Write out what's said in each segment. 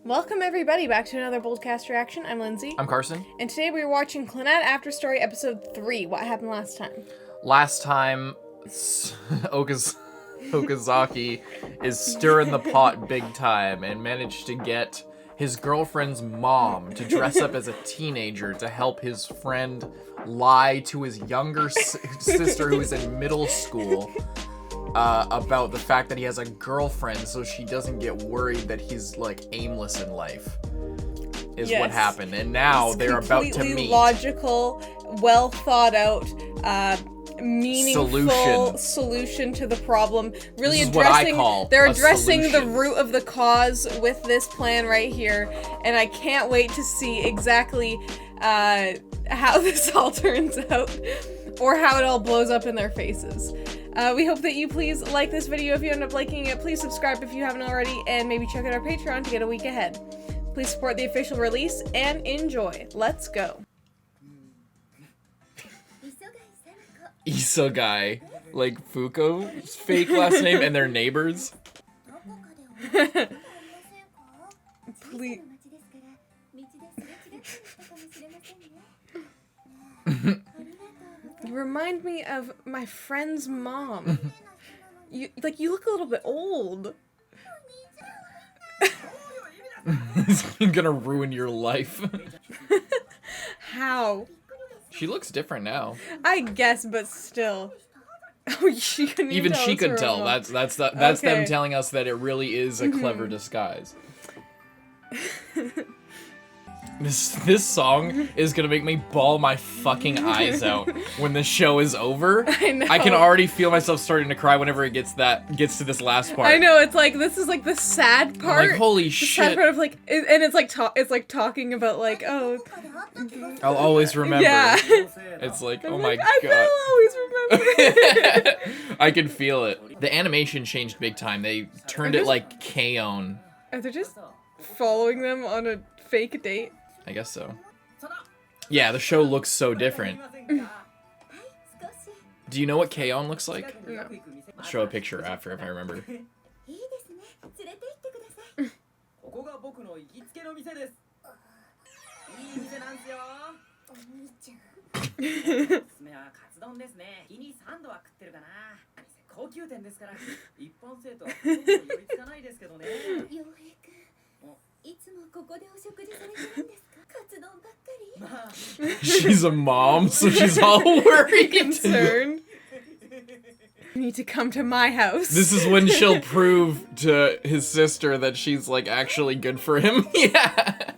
Welcome everybody back to another Boldcast reaction. I'm Lindsay. I'm Carson. And today we're watching Clannad After Story episode 3. What happened last time? Last time, Okazaki is stirring the pot big time and managed to get his girlfriend's mom to dress up as a teenager to help his friend lie to his younger sister who is in middle school about the fact that he has a girlfriend so she doesn't get worried that he's like aimless in life is what happened. And now they're about to meet. Logical, well thought out, meaningful solution to the problem. Really this is addressing what I call they're addressing the solution. root of the cause with this plan right here, and I can't wait to see exactly how this all turns out or how it all blows up in their faces. We hope that you please like this video. If you end up liking it, please subscribe if you haven't already, and maybe check out our Patreon to get a week ahead. Please support the official release and enjoy. Let's go. Isogai, like Fuko's fake last name, and their neighbors. Please. You remind me of my friend's mom. You look a little bit old. He's gonna ruin your life. How? She looks different now. I guess, but still. Oh, she couldn't Even tell she it's could her tell. mom. That's them Okay. telling us that it really is a clever disguise. This song is gonna make me bawl my fucking eyes out when the show is over. I know. I can already feel myself starting to cry whenever it gets to this last part. I know, it's like, this is like the sad part. I'm like, holy the shit. sad part of like, and it's like talking about like, oh. I'll always remember. Yeah. It's like, oh my god. I will always remember. I can feel it. The animation changed big time. They turned it like K-On. Are they just following them on a fake date? I guess so. Yeah, the show looks so different. Do you know what K-On looks like? No. I'll show a picture after if I remember. She's a mom, so she's all worried. Concerned. You need to come to my house. This is when she'll prove to his sister that she's like actually good for him. Yeah.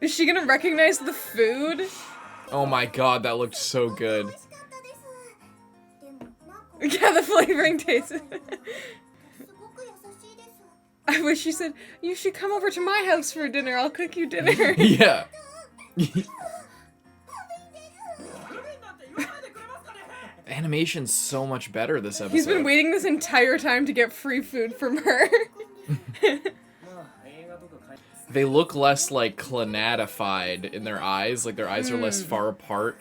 Is she gonna recognize the food? Oh my god, that looked so good. Yeah, the flavoring tastes. I wish she said, you should come over to my house for dinner. I'll cook you dinner. Yeah. Animation's so much better this episode. He's been waiting this entire time to get free food from her. They look less like Clannadified in their eyes. Like their eyes are less far apart.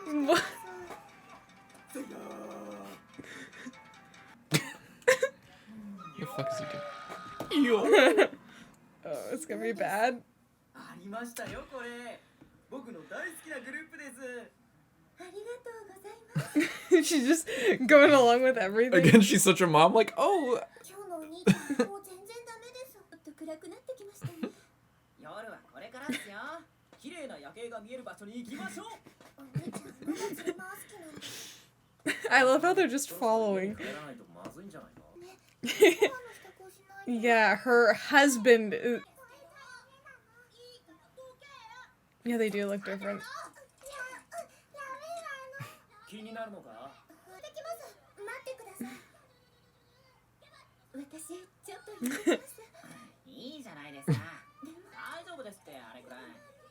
What? What the fuck is he doing? Oh, it's gonna be bad. She's just going along with everything. Again, she's such a mom. Like, oh. I love how they're just following. Yeah, her husband. Yeah, they do look different.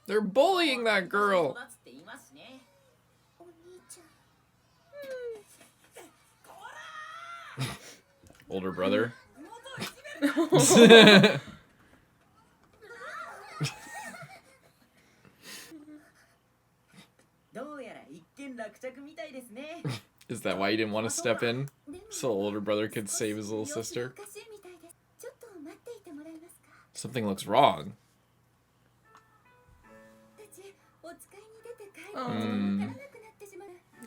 They're bullying that girl. Older brother. Is that why you didn't want to step in? So older brother could save his little sister. Something looks wrong.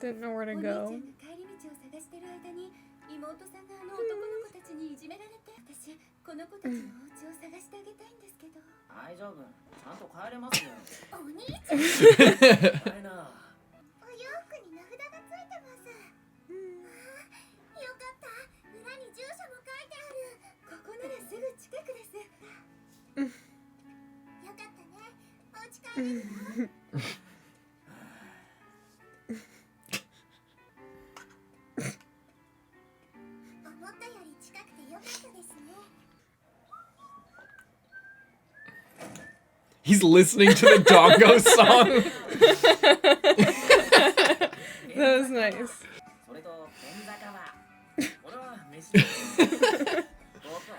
Didn't know where to go. He's listening to the Dongo song. That was nice.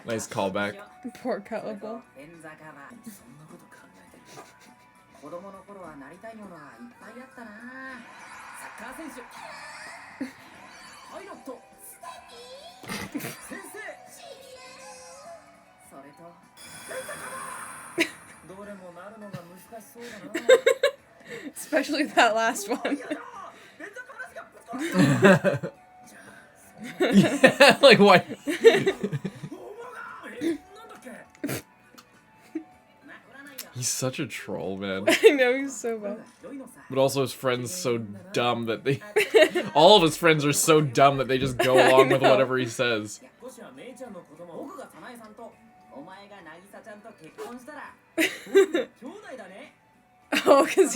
Nice callback. Poor Cuttable. Especially that last one. Yeah, like what? He's such a troll, man. I know, he's so bad. But also his friends so dumb that they... all of his friends are so dumb that they just go along with whatever he says. Oh, because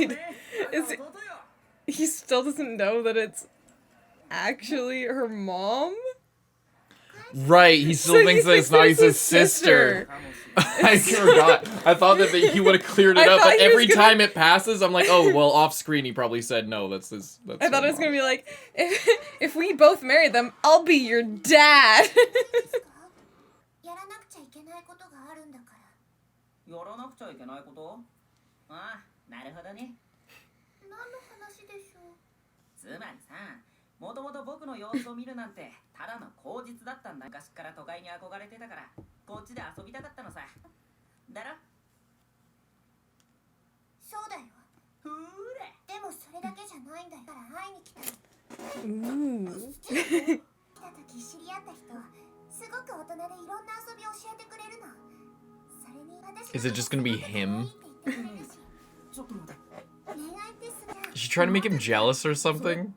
he still doesn't know that it's actually her mom? Right, he still thinks that it's not his sister. I forgot. I thought that he would have cleared it up, but every time it passes, I'm like, oh, well, off screen he probably said, no, that's his... That's I thought it was going to be like, if we both marry them, I'll be your dad. Is it just gonna be him? Is she trying to make him jealous or something?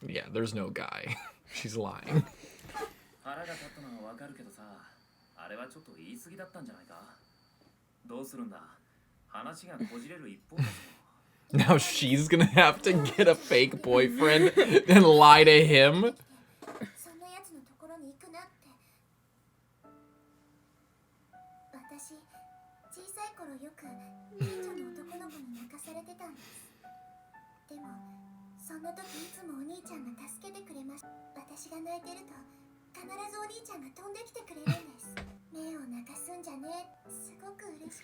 Yeah, there's no guy. She's lying. Now she's gonna have to get a fake boyfriend and lie to him?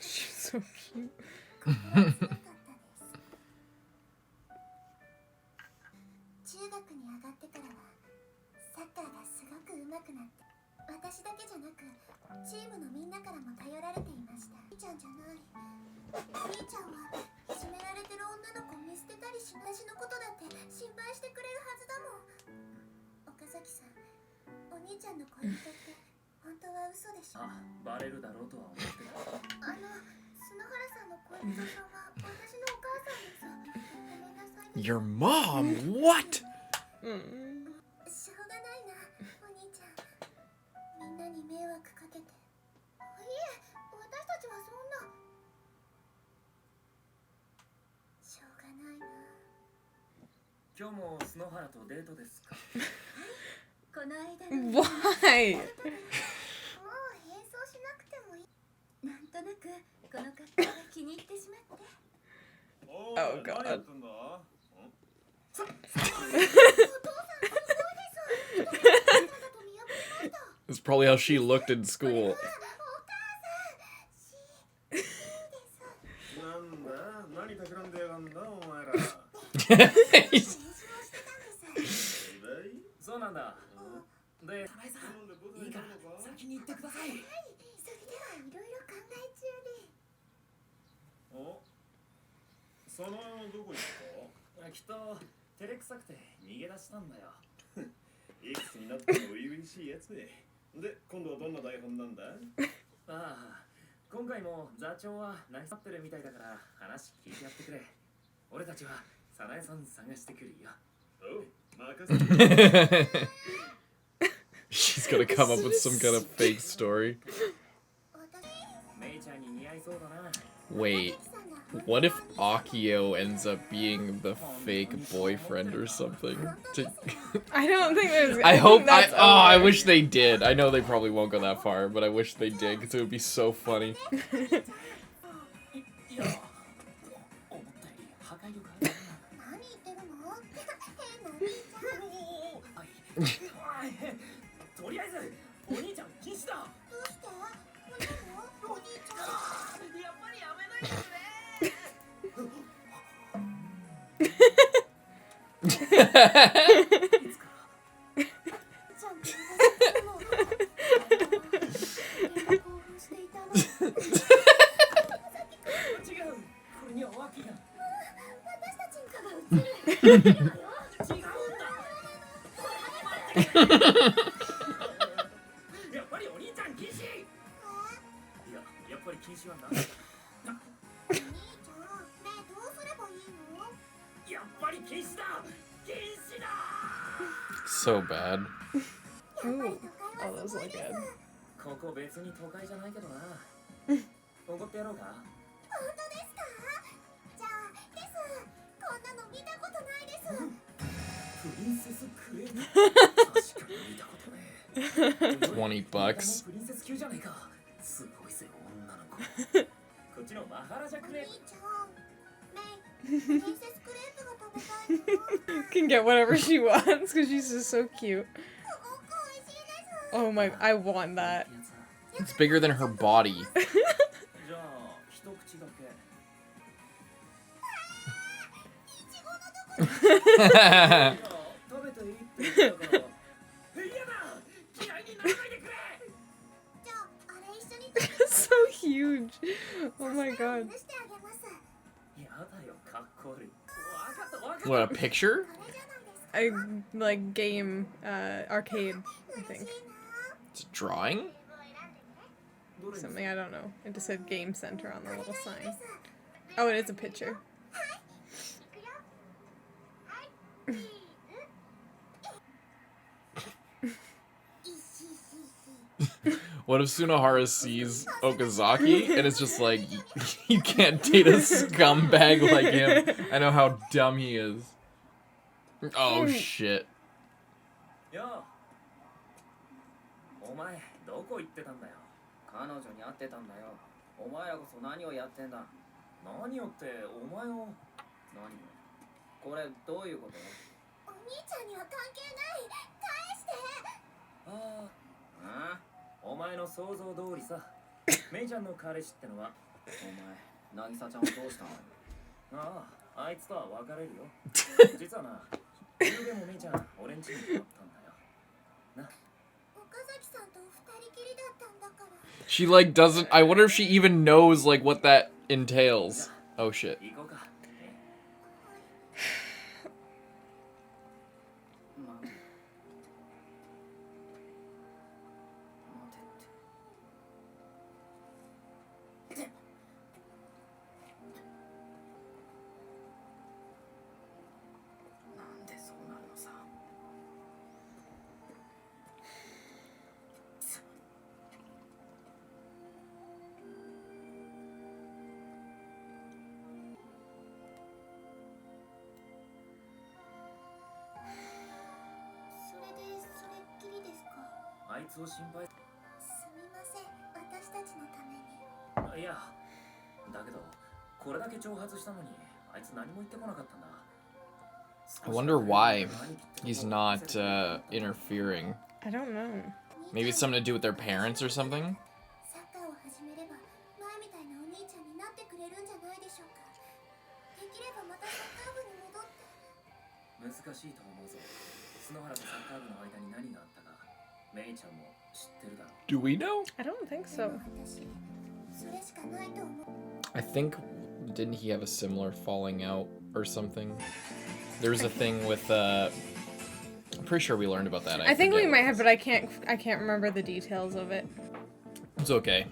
She's so cute. Your mom? What? Why? Oh god. It's probably how she looked in school. She's gonna come up with some kind of fake story. Wait, what if Akio ends up being the fake boyfriend or something? I don't think there's. I wish they did. I know they probably won't go that far, but I wish they did because it would be so funny. So bad. Ooh. Oh, those look good. $20. Can get whatever she wants because she's just so cute. Oh my, I want that. It's bigger than her body. So huge. Oh my god. What, a picture? A like game arcade, I think. It's a drawing? Something, I don't know. It just said Game Center on the little sign. Oh, it is a picture. What if Tsunohara sees Okazaki and it's just like, you can't date a scumbag like him. I know how dumb he is. Oh shit. She like doesn't, I wonder if she even knows like what that entails. Oh shit. I wonder why he's not interfering. I don't know. Maybe it's something to do with their parents or something? Do we know? I don't think so. I think, didn't he have a similar falling out or something? There was a thing with, I'm pretty sure we learned about that. I think we might have, but I can't remember the details of it. It's okay.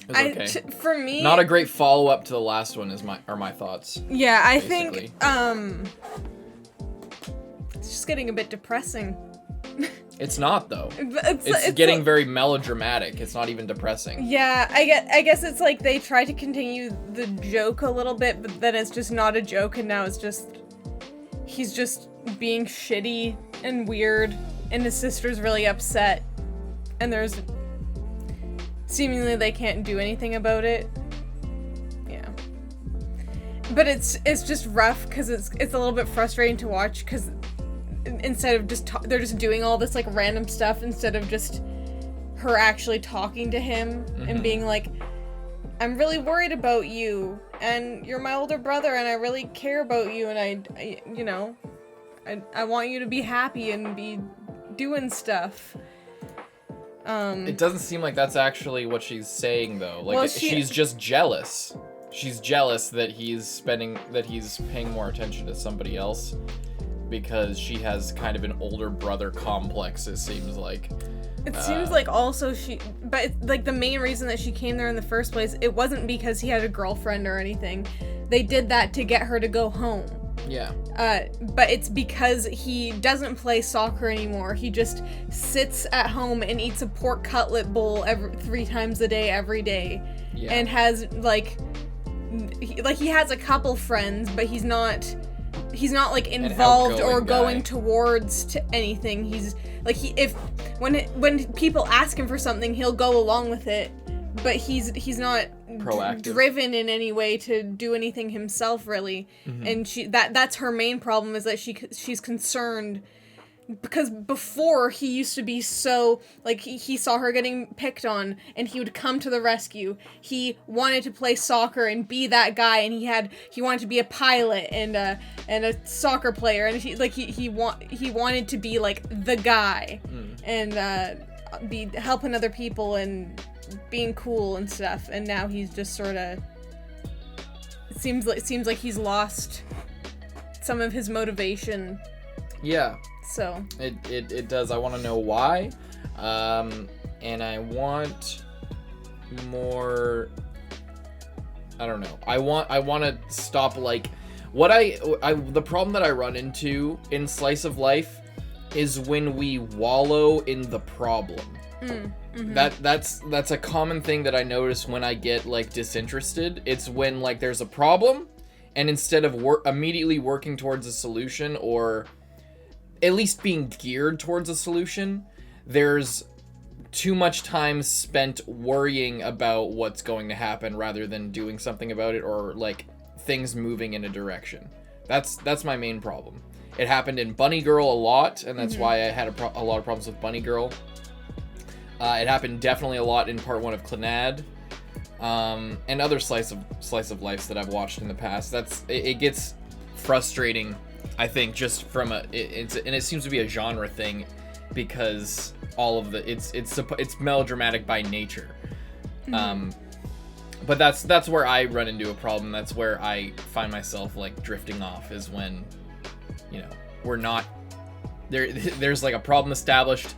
It's okay. For me, not a great follow-up to the last one are my thoughts. Yeah, I basically. think, it's just getting a bit depressing. It's not, though. It's getting very melodramatic. It's not even depressing. Yeah, I guess it's like they try to continue the joke a little bit, but then it's just not a joke, and now it's just... He's just being shitty and weird, and his sister's really upset, and there's... Seemingly they can't do anything about it. Yeah. But it's just rough, because it's a little bit frustrating to watch, because... Instead of just they're just doing all this like random stuff instead of just her actually talking to him and being like, I'm really worried about you and you're my older brother and I really care about you and I you know, I want you to be happy and be doing stuff. It doesn't seem like that's actually what she's saying though. Like well, she's just jealous. She's jealous that he's paying more attention to somebody else. Because she has kind of an older brother complex, it seems like. It seems like also but like the main reason that she came there in the first place, it wasn't because he had a girlfriend or anything. They did that to get her to go home. Yeah. But it's because he doesn't play soccer anymore. He just sits at home and eats a pork cutlet bowl 3 times a day, every day. Yeah. And has he has a couple friends, but he's not like involved or going towards to anything. He's like when people ask him for something, he'll go along with it, but he's not proactive, driven in any way to do anything himself really. And that's her main problem, is that she's concerned. Because before, he used to be so, like, he saw her getting picked on, and he would come to the rescue. He wanted to play soccer and be that guy, and he wanted to be a pilot and a soccer player, and he wanted to be, like, the guy, and be helping other people and being cool and stuff, and now he's just sort of, it seems like he's lost some of his motivation. Yeah. So it does. I want to know why, and I want more. I don't know. I want to stop like what the problem that I run into in slice of life is when we wallow in the problem. That's a common thing that I notice when I get like disinterested. It's when like there's a problem, and instead of immediately working towards a solution or at least being geared towards a solution, there's too much time spent worrying about what's going to happen rather than doing something about it or like things moving in a direction. That's my main problem. It happened in Bunny Girl a lot, and that's why I had a lot of problems with Bunny Girl. It happened definitely a lot in part 1 of Clannad, and other slice of lives that I've watched in the past. It gets frustrating, I think, just from it seems to be a genre thing, because all of it's melodramatic by nature. But that's where I run into a problem. That's where I find myself like drifting off, is when, you know, we're not there. There's like a problem established.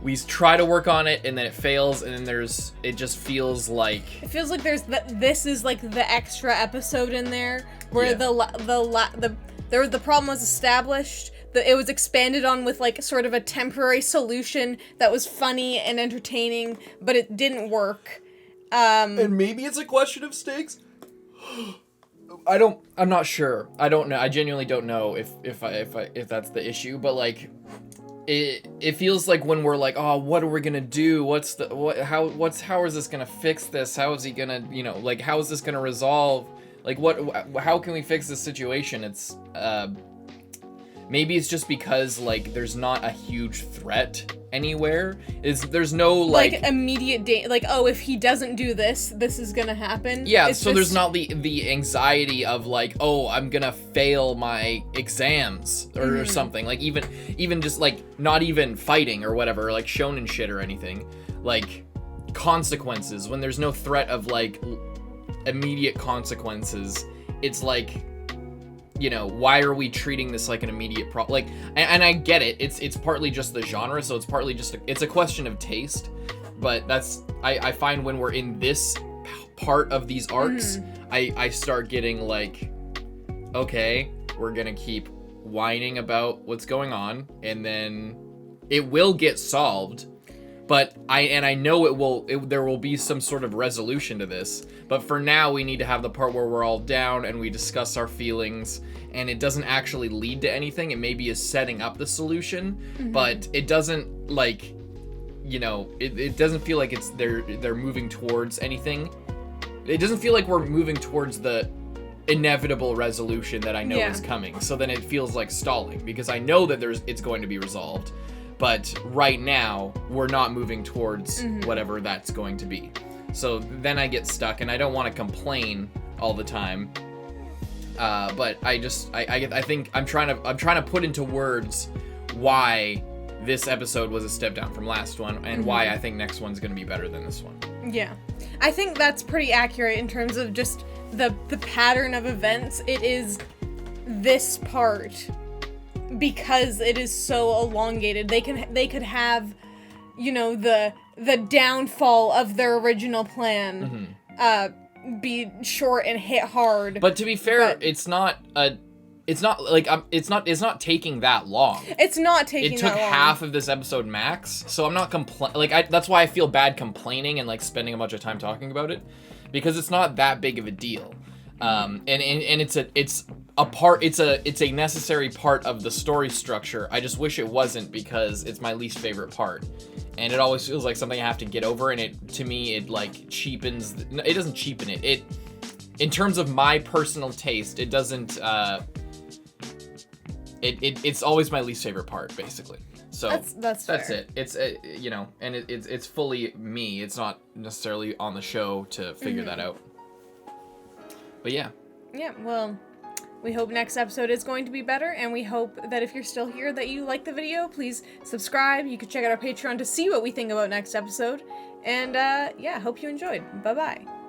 We try to work on it, and then it fails, and then it just feels like this is like the extra episode in there where the problem was established, it was expanded on with like sort of a temporary solution that was funny and entertaining, but it didn't work. And maybe it's a question of stakes. I'm not sure. I don't know. I genuinely don't know if that's the issue, but like it feels like when we're like, oh, what are we gonna do? How is this gonna fix this? How is he gonna, like, how is this gonna resolve? Like, how can we fix this situation? It's, maybe it's just because, like, there's not a huge threat anywhere. There's no, like immediate like, oh, if he doesn't do this, this is gonna happen. Yeah, so there's not the anxiety of, like, oh, I'm gonna fail my exams or something. Like, even just, like, not even fighting or whatever, like shonen shit or anything. Like, consequences, when there's no threat of, like, immediate consequences, it's like, why are we treating this like an immediate problem? Like, and I get it. It's partly just the genre, so it's partly just it's a question of taste. But I find when we're in this part of these arcs, I start getting like, okay, we're gonna keep whining about what's going on, and then it will get solved. But I know there will be some sort of resolution to this. But for now, we need to have the part where we're all down and we discuss our feelings, and it doesn't actually lead to anything. It maybe is setting up the solution, but it doesn't, like, it doesn't feel like they're moving towards anything. It doesn't feel like we're moving towards the inevitable resolution that I know is coming. So then it feels like stalling, because I know that it's going to be resolved. But right now, we're not moving towards whatever that's going to be. So then I get stuck, and I don't want to complain all the time. But I think I'm trying to put into words why this episode was a step down from last one, and why I think next one's going to be better than this one. Yeah, I think that's pretty accurate in terms of just the pattern of events. It is this part. Because it is so elongated, they could have, the downfall of their original plan, be short and hit hard. But to be fair, it's not taking that long. It's not taking. It took that long. half of this episode max, so I'm not that's why I feel bad complaining and like spending a bunch of time talking about it, because it's not that big of a deal. And it's a necessary part of the story structure. I just wish it wasn't, because it's my least favorite part, and it always feels like something I have to get over. And to me, it like cheapens. It doesn't cheapen it. It, in terms of my personal taste, it doesn't. It's always my least favorite part, basically. So that's fair. it. It's and it's fully me. It's not necessarily on the show to figure that out. But yeah. Yeah, well, we hope next episode is going to be better, and we hope that if you're still here that you like the video. Please subscribe. You can check out our Patreon to see what we think about next episode. And, yeah, hope you enjoyed. Bye-bye.